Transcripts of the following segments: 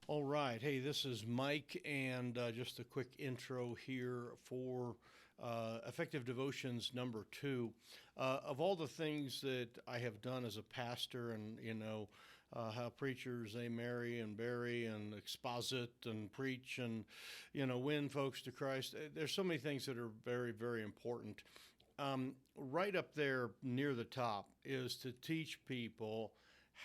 All right. Hey, this is Mike, and just a quick intro here for Effective Devotions number 2. Of all the things that I have done as a pastor, and how preachers they marry and bury and exposit and preach and win folks to Christ. There's so many things that are very, very important. Right up there near the top is to teach people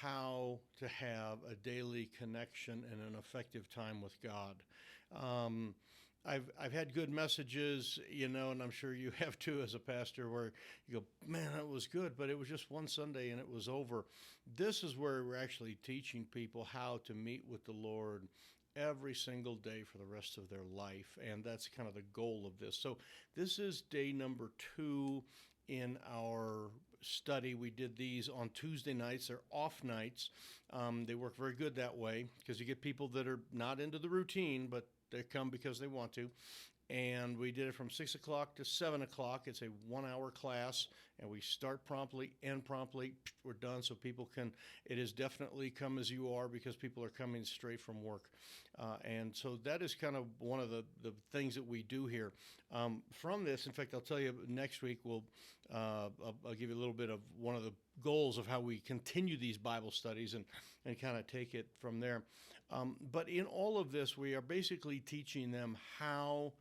how to have a daily connection and an effective time with God. I've had good messages, and I'm sure you have too as a pastor, where you go, man, that was good, but it was just one Sunday and it was over. This is where we're actually teaching people how to meet with the Lord every single day for the rest of their life, and that's kind of the goal of this. So this is day number 2 in our study. We did these on Tuesday nights. They're off nights. They work very good that way because you get people that are not into the routine, but they come because they want to. And we did it from 6 o'clock to 7 o'clock. It's a 1-hour class, and we start promptly, end promptly. We're done, so people can, it is definitely come as you are because people are coming straight from work. And so that is kind of one of the things that we do here. From this, in fact, I'll tell you next week, I'll give you a little bit of one of the goals of how we continue these Bible studies and kind of take it from there. But in all of this, we are basically teaching them how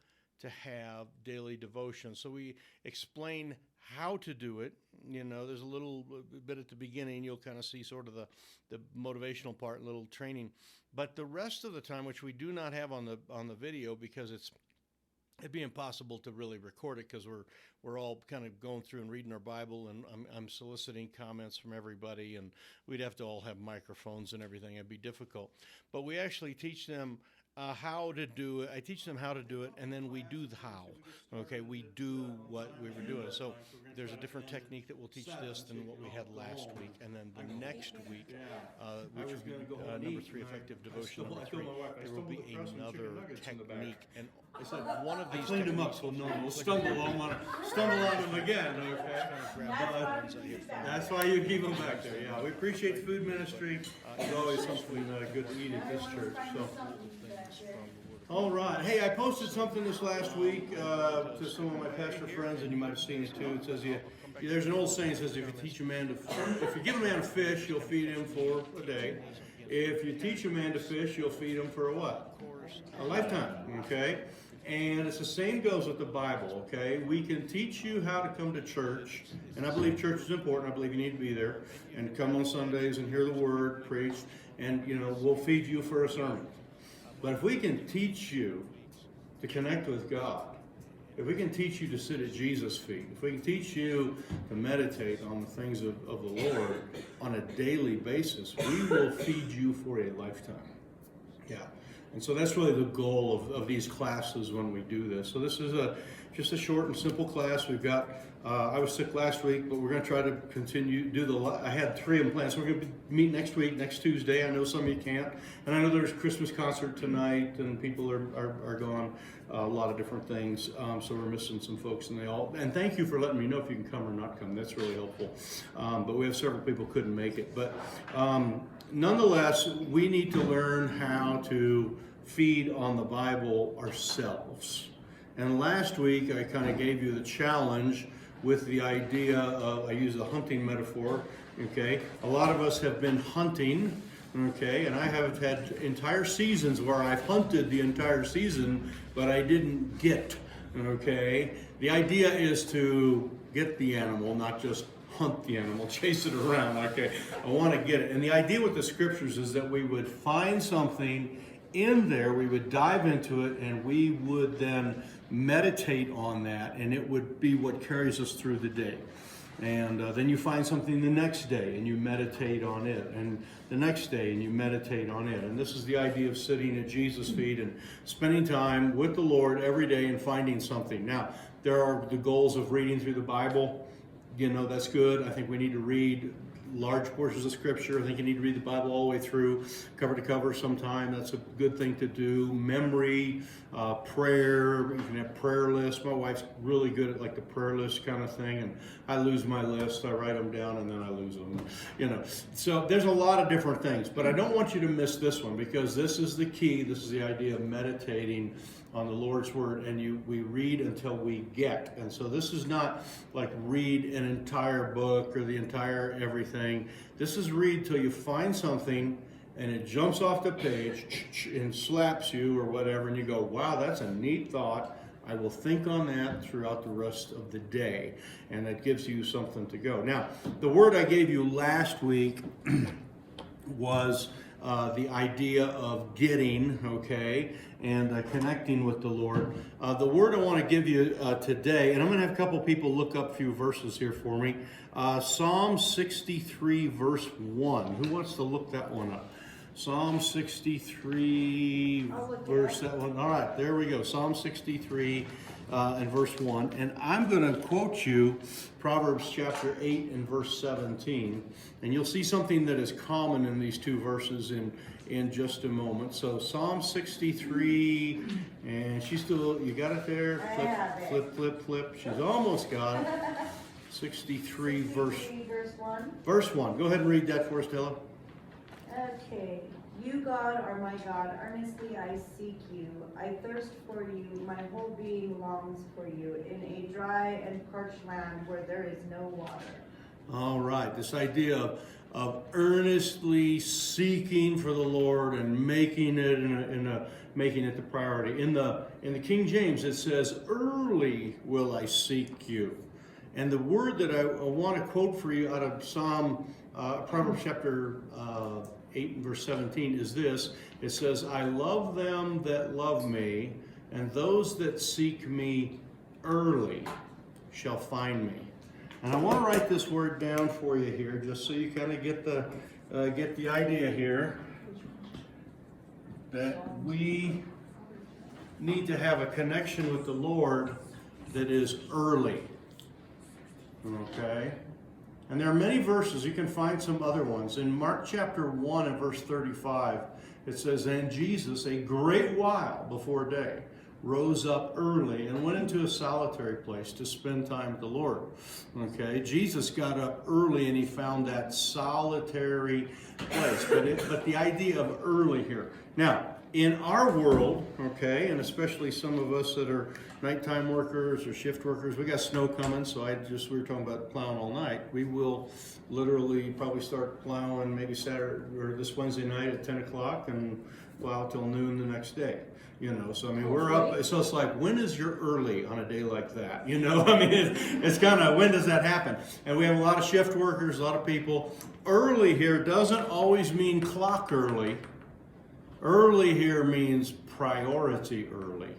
to have daily devotion. So we explain how to do it. There's a little bit at the beginning. You'll kind of see sort of the motivational part, a little training. But the rest of the time, which we do not have on the video because it'd be impossible to really record it because we're all kind of going through and reading our Bible, and I'm soliciting comments from everybody, and we'd have to all have microphones and everything. It'd be difficult. But we actually teach them how to do it. I teach them how to do it, and then we do the how. Okay, we do what we were doing. So there's a different technique that we'll teach this than what we had last week, and then the next week, which will be number 3, Effective Devotion number 3, there will be another technique. And one of these cleaned them up so no one will stumble on them again, okay? That's why you keep them back there, yeah. We appreciate the food ministry. There's always something good to eat at this church, so. All right. Hey, I posted something this last week to some of my pastor friends, and you might have seen it too. It says, there's an old saying that says, if you give a man a fish, you'll feed him for a day. If you teach a man to fish, you'll feed him for a what? A lifetime, okay? And it's the same goes with the Bible, okay? We can teach you how to come to church, and I believe church is important. I believe you need to be there and come on Sundays and hear the word preached, and, we'll feed you for a sermon. But if we can teach you to connect with God, if we can teach you to sit at Jesus' feet, if we can teach you to meditate on the things of the Lord on a daily basis, we will feed you for a lifetime. Yeah. And so that's really the goal of these classes when we do this. So this is just a short and simple class. We've got, I was sick last week, but we're going to try to continue, I had 3 of them planned. So we're going to meet next week, next Tuesday. I know some of you can't. And I know there's a Christmas concert tonight, and people are gone, a lot of different things. So we're missing some folks, and thank you for letting me know if you can come or not come. That's really helpful. But we have several people who couldn't make it. But nonetheless, we need to learn how to feed on the Bible ourselves. And last week, I kind of gave you the challenge with the idea of, I use the hunting metaphor, okay? A lot of us have been hunting, okay? And I have had entire seasons where I've hunted the entire season, but I didn't get, okay? The idea is to get the animal, not just hunt the animal, chase it around, okay? I want to get it. And the idea with the scriptures is that we would find something in there, we would dive into it, and we would then meditate on that, and it would be what carries us through the day. And then you find something the next day, and you meditate on it, and the next day, and you meditate on it. And this is the idea of sitting at Jesus' feet and spending time with the Lord every day and finding something. Now, there are the goals of reading through the Bible. That's good. I think we need to read large portions of Scripture. I think you need to read the Bible all the way through, cover to cover sometime. That's a good thing to do. Memory, prayer. You can have prayer lists. My wife's really good at like the prayer list kind of thing, and I lose my list. I write them down and then I lose them. So there's a lot of different things, but I don't want you to miss this one, because this is the key. This is the idea of meditating on the Lord's Word, and we read until we get. And so this is not like read an entire book or the entire everything. This is read till you find something and it jumps off the page and slaps you or whatever, and you go, wow, that's a neat thought. I will think on that throughout the rest of the day, and it gives you something to go. Now, the word I gave you last week was the idea of getting, okay, and connecting with the Lord. The word I want to give you today, and I'm going to have a couple people look up a few verses here for me. Psalm 63, verse 1. Who wants to look that one up? Psalm 63, verse that one. All right, there we go. Psalm 63 and verse 1. And I'm going to quote you Proverbs chapter 8 and verse 17. And you'll see something that is common in these two verses in just a moment. So Psalm 63, and she's still, you got it there? Flip. She's almost got it. 63 verse 1. Verse 1. Go ahead and read that for us, Stella. Okay. You, God, are my God. Earnestly I seek you. I thirst for you. My whole being longs for you in a dry and parched land where there is no water. All right. This idea of earnestly seeking for the Lord and making it making it the priority. In the King James it says, "Early will I seek you." And the word that I want to quote for you out of Proverbs chapter 8 and verse 17 is this. It says, I love them that love me, and those that seek me early shall find me. And I want to write this word down for you here, just so you kind of get the idea here, that we need to have a connection with the Lord that is early. Okay? And there are many verses. You can find some other ones. In Mark chapter 1 and verse 35, it says, And Jesus, a great while before day, rose up early and went into a solitary place to spend time with the Lord. Okay? Jesus got up early and he found that solitary place. But the idea of early here. Now, in our world, okay, and especially some of us that are nighttime workers or shift workers, we got snow coming, so we were talking about plowing all night. We will literally probably start plowing maybe Saturday or this Wednesday night at 10 o'clock and plow till noon the next day. So I mean, we're up, so it's like, when is your early on a day like that? I mean, it's kind of, when does that happen? And we have a lot of shift workers, a lot of people. Early here doesn't always mean clock early. Early here means priority early.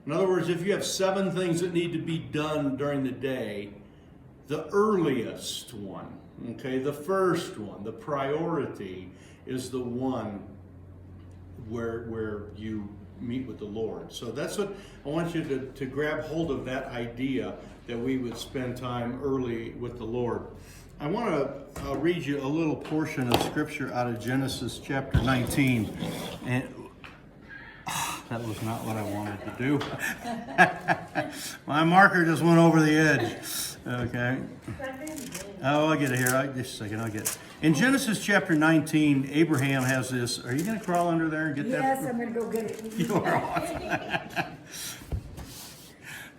In other words, if you have 7 things that need to be done during the day, the earliest one, okay, the first one, the priority is the one where you meet with the Lord. So that's what I want you to grab hold of, that idea that we would spend time early with the Lord. I want to read you a little portion of scripture out of Genesis chapter 19. And that was not what I wanted to do. My marker just went over the edge. Okay. Oh, I'll get it here. Just a second, I'll get it. In Genesis chapter 19, Abraham has this. Are you going to crawl under there and get that? Yes, I'm going to go get it. You are awesome.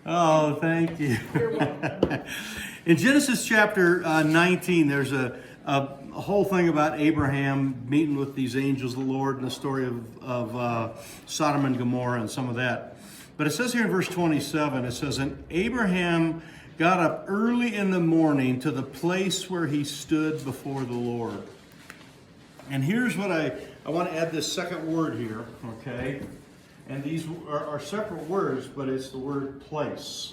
Oh, thank you. You're welcome. In Genesis chapter 19, there's a whole thing about Abraham meeting with these angels of the Lord, and the story of Sodom and Gomorrah and some of that. But it says here in verse 27, it says, And Abraham got up early in the morning to the place where he stood before the Lord. And here's what I want to add this second word here, okay? And these are separate words, but it's the word place.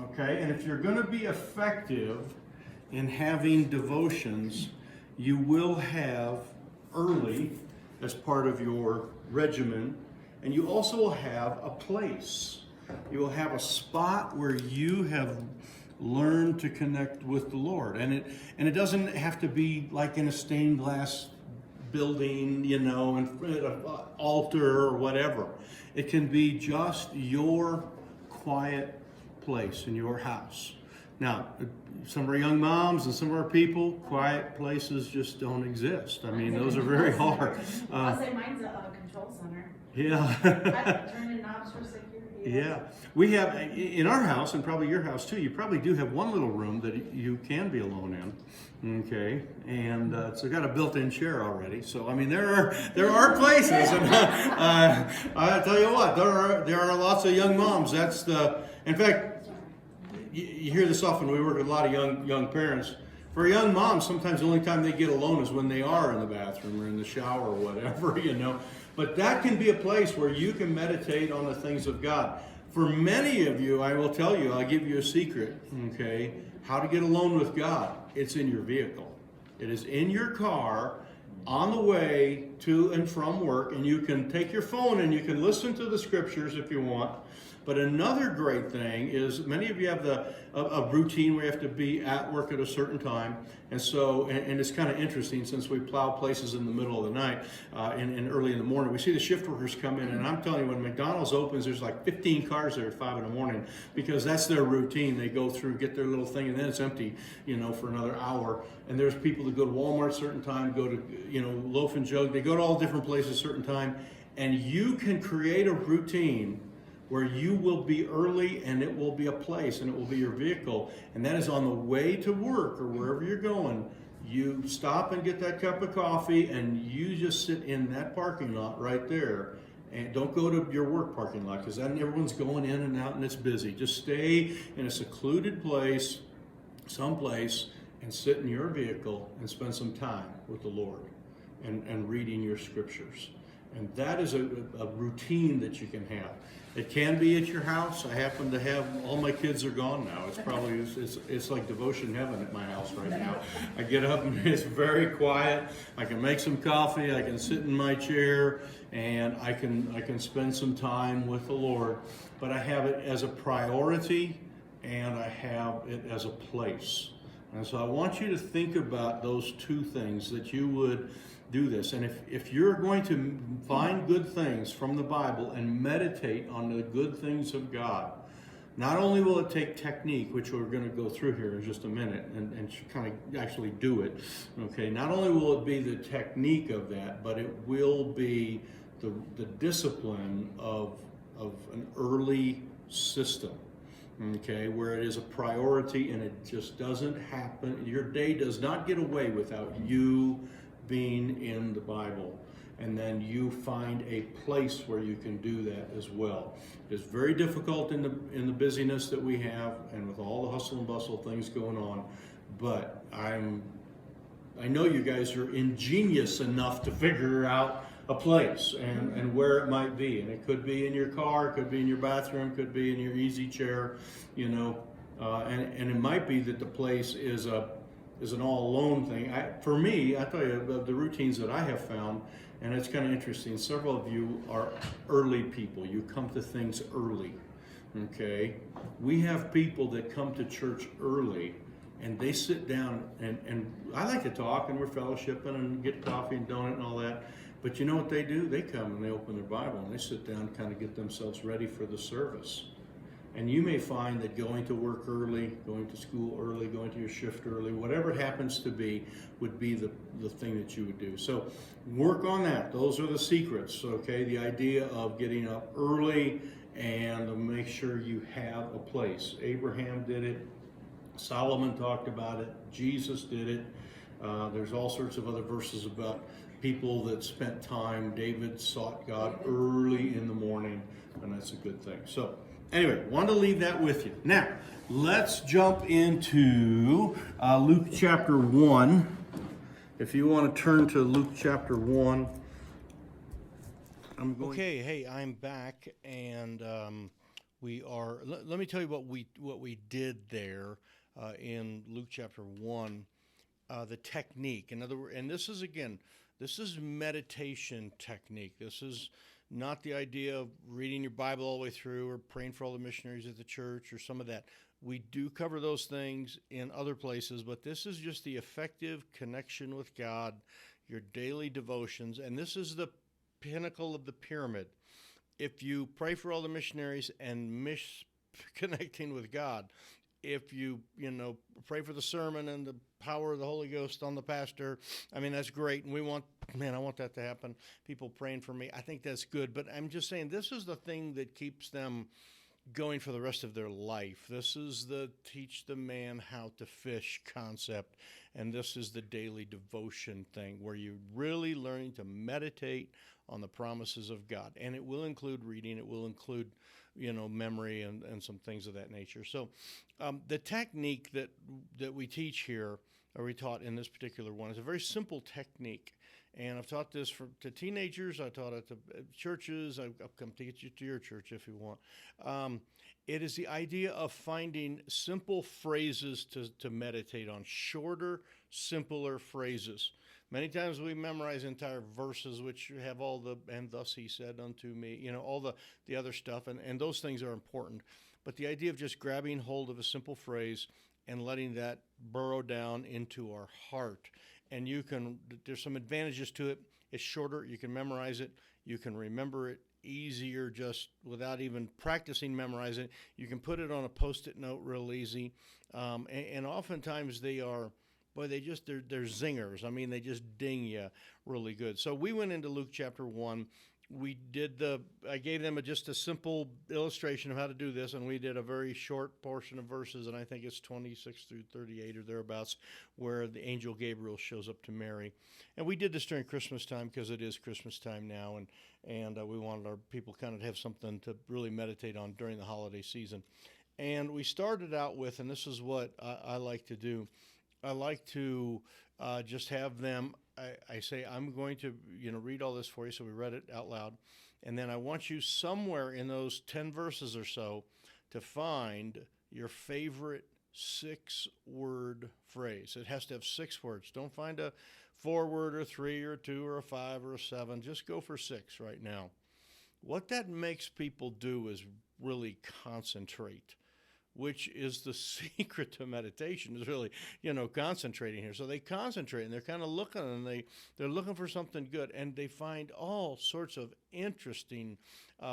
Okay, and if you're going to be effective in having devotions, you will have early as part of your regimen, and you also will have a place. You will have a spot where you have learn to connect with the Lord. And it doesn't have to be like in a stained glass building, you know, in front of an altar or whatever. It can be just your quiet place in your house. Now, some of our young moms and some of our people, quiet places just don't exist. I mean, those are very hard. I'll say mine's a control center. Yeah. I turn in knobs for security. Yeah. We have, in our house, and probably your house too, you probably do have one little room that you can be alone in. Okay. And it's got a built-in chair already. So, I mean, there are places. And I tell you what, there are lots of young moms. In fact, you hear this often. We work with a lot of young parents. For young moms, sometimes the only time they get alone is when they are in the bathroom or in the shower or whatever, you know. But that can be a place where you can meditate on the things of God. For many of you, I will tell you, I'll give you a secret, okay, how to get alone with God. It's in your vehicle. It is in your car on the way to and from work, and you can take your phone and you can listen to the scriptures if you want. But another great thing is many of you have a routine where you have to be at work at a certain time. And so, and it's kind of interesting since we plow places in the middle of the night and early in the morning. We see the shift workers come in, and I'm telling you, when McDonald's opens, there's like 15 cars there at 5 in the morning because that's their routine. They go through, get their little thing, and then it's empty, you know, for another hour. And there's people that go to Walmart at a certain time, go to, you know, Loaf and Jug. They go to all different places at a certain time. And you can create a routine where you will be early, and it will be a place, and it will be your vehicle. And that is on the way to work or wherever you're going. You stop and get that cup of coffee, and you just sit in that parking lot right there. And don't go to your work parking lot, because then everyone's going in and out and it's busy. Just stay in a secluded place, someplace, and sit in your vehicle and spend some time with the Lord and reading your scriptures. And that is a routine that you can have. It can be at your house. I happen to have, all my kids are gone now. It's probably, it's like devotion heaven at my house right now. I get up and it's very quiet. I can make some coffee. I can sit in my chair, and I can spend some time with the Lord. But I have it as a priority, and I have it as a place. And so I want you to think about those two things, that you would do this. And if you're going to find good things from the Bible and meditate on the good things of God, not only will it take technique, which we're going to go through here in just a minute and kind of actually do it, okay, not only will it be the technique of that, but it will be the discipline of an early system, okay, where it is a priority and it just doesn't happen. Your day does not get away without you being in the Bible, and then you find a place where you can do that as well. It's very difficult in the busyness that we have and with all the hustle and bustle things going on, but I know you guys are ingenious enough to figure out a place and where it might be, and it could be in your car, it could be in your bathroom, it could be in your easy chair, you know, and it might be that the place is an all-alone thing. For me, I tell you, the routines that I have found, and it's kind of interesting, several of you are early people. You come to things early, okay? We have people that come to church early, and they sit down, and I like to talk, and we're fellowshipping, and get coffee and donut and all that, but you know what they do? They come and they open their Bible, and they sit down and kind of get themselves ready for the service. And you may find that going to work early, going to school early, going to your shift early, whatever it happens to be, would be the thing that you would do. So work on that. Those are the secrets, okay? The idea of getting up early and make sure you have a place. Abraham did it. Solomon talked about it. Jesus did it. There's all sorts of other verses about people that spent time. David sought God early in the morning, and that's a good thing. So anyway, wanted to leave that with you. Now, let's jump into Luke chapter 1. If you want to turn to Luke chapter 1. Okay, hey, I'm back, and we are. Let me tell you what we did there in Luke chapter 1. The technique, in other words, and this is meditation technique. This is not the idea of reading your Bible all the way through or praying for all the missionaries at the church or some of that. We do cover those things in other places, but this is just the effective connection with God, your daily devotions, and this is the pinnacle of the pyramid. If you pray for all the missionaries and miss connecting with God, if you pray for the sermon and the power of the Holy Ghost on the pastor, I mean, that's great, and I want that to happen. People praying for me, I think that's good, but I'm just saying this is the thing that keeps them going for the rest of their life. This is the teach the man how to fish concept, and this is the daily devotion thing where you're really learning to meditate on the promises of God, and it will include reading, it will include memory and some things of that nature. So the technique that we teach here, or we taught in this particular one, is a very simple technique. And I've taught this to teenagers. I taught it to churches. I'll come teach it to your church if you want. It is the idea of finding simple phrases to meditate on, shorter, simpler phrases. Many times we memorize entire verses which have all the, and thus he said unto me, all the other stuff, and those things are important. But the idea of just grabbing hold of a simple phrase and letting that burrow down into our heart. And there's some advantages to it. It's shorter, you can memorize it, you can remember it easier just without even practicing memorizing it. You can put it on a Post-it note real easy. And oftentimes they're zingers. I mean, they just ding you really good. So we went into Luke chapter 1. I gave them just a simple illustration of how to do this, and we did a very short portion of verses, and I think it's 26 through 38 or thereabouts, where the angel Gabriel shows up to Mary. And we did this during Christmas time because it is Christmas time now, and we wanted our people kind of to have something to really meditate on during the holiday season. And we started out with, and this is what I like to do, I like to just have them, I say, I'm going to read all this for you, so we read it out loud, and then I want you somewhere in those 10 verses or so to find your favorite 6-word phrase. It has to have 6 words. Don't find a 4-word or 3 or 2 or a 5 or a 7. Just go for 6 right now. What that makes people do is really concentrate, which is the secret to meditation, is really, concentrating here. So they concentrate, and they're kind of looking, and they're looking for something good, and they find all sorts of interesting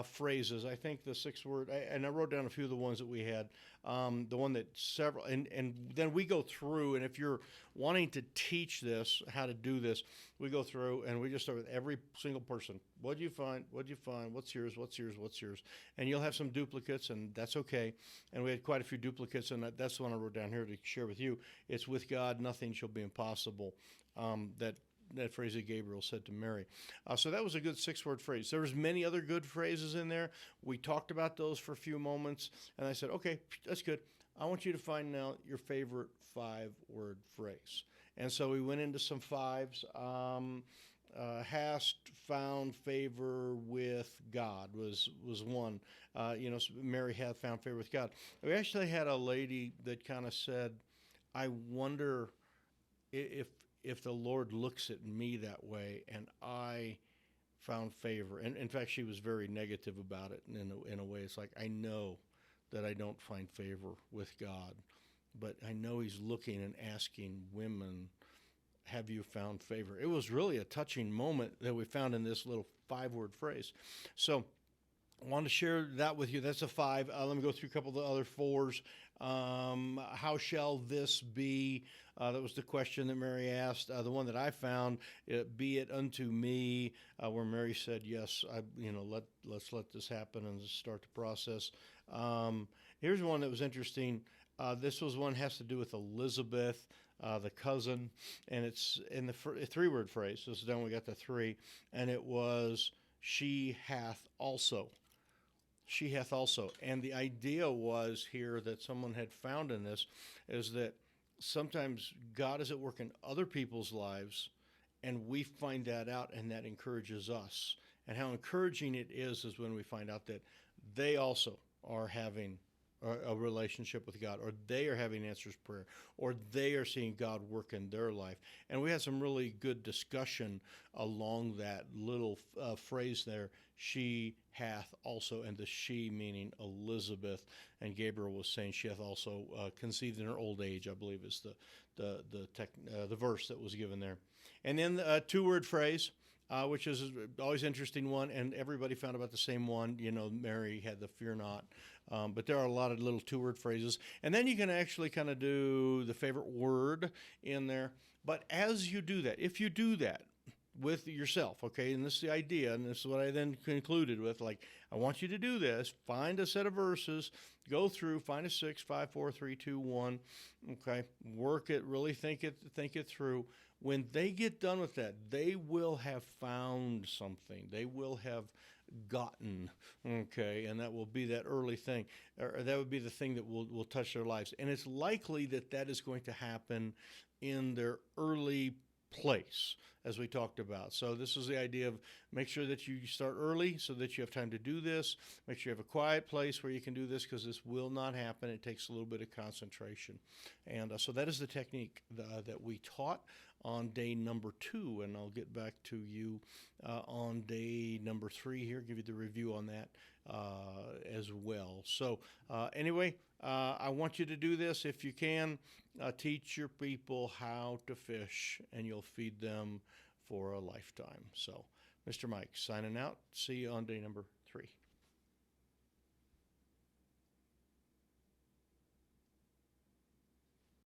phrases. I think the 6-word, and I wrote down a few of the ones that we had. The one that several, and then we go through, and if you're wanting to teach this, how to do this, we go through, and we just start with every single person. What'd you find? What'd you find? What's yours? What's yours? What's yours? And you'll have some duplicates, and that's okay. And we had quite a few duplicates, and that's the one I wrote down here to share with you. It's with God, nothing shall be impossible. That phrase that Gabriel said to Mary. So that was a good 6-word phrase. There was many other good phrases in there. We talked about those for a few moments, and I said, okay, that's good. I want you to find now your favorite 5-word phrase. And so we went into some 5s. Hast found favor with God was one. Mary had found favor with God. We actually had a lady that kind of said, I wonder if the Lord looks at me that way and I found favor. And in fact, she was very negative about it in a way. It's like, I know that I don't find favor with God, but I know he's looking and asking women, have you found favor? It was really a touching moment that we found in this little 5-word phrase. So I wanted to share that with you. That's a 5. Let me go through a couple of the other 4s. How shall this be? That was the question that Mary asked. The one that I found, be it unto me, where Mary said, yes, let's let this happen and start the process. Here's one that was interesting. This was one has to do with Elizabeth, the cousin, and it's in the 3-word phrase. So then we got the 3, and it was, she hath also. She hath also. And the idea was here that someone had found in this is that sometimes God is at work in other people's lives, and we find that out, and that encourages us. And how encouraging it is when we find out that they also are having a relationship with God, or they are having answers prayer, or they are seeing God work in their life. And we had some really good discussion along that little phrase there, she hath also, and the she meaning Elizabeth, and Gabriel was saying she hath also conceived in her old age, I believe is the verse that was given there. And then a two-word phrase, which is always interesting one, and everybody found about the same one. You know, Mary had the fear not. But there are a lot of little two-word phrases. And then you can actually kind of do the favorite word in there. But as you do that, if you do that with yourself, okay, and this is the idea, and this is what I then concluded with, like, I want you to do this, find a set of verses, go through, find a 6, 5, 4, 3, 2, 1, okay, work it, really think it through. When they get done with that, they will have found something. They will have gotten, okay, and that will be that early thing, or that would be the thing that will touch their lives. And it's likely that that is going to happen in their early place, as we talked about. So this is the idea of make sure that you start early so that you have time to do this. Make sure you have a quiet place where you can do this, because this will not happen. It takes a little bit of concentration. And so that is the technique that we taught on day number 2, and I'll get back to you on day number 3 here, give you the review on that as well. So anyway, I want you to do this if you can. Teach your people how to fish, and you'll feed them for a lifetime. So, Mr. Mike, signing out. See you on day number 3.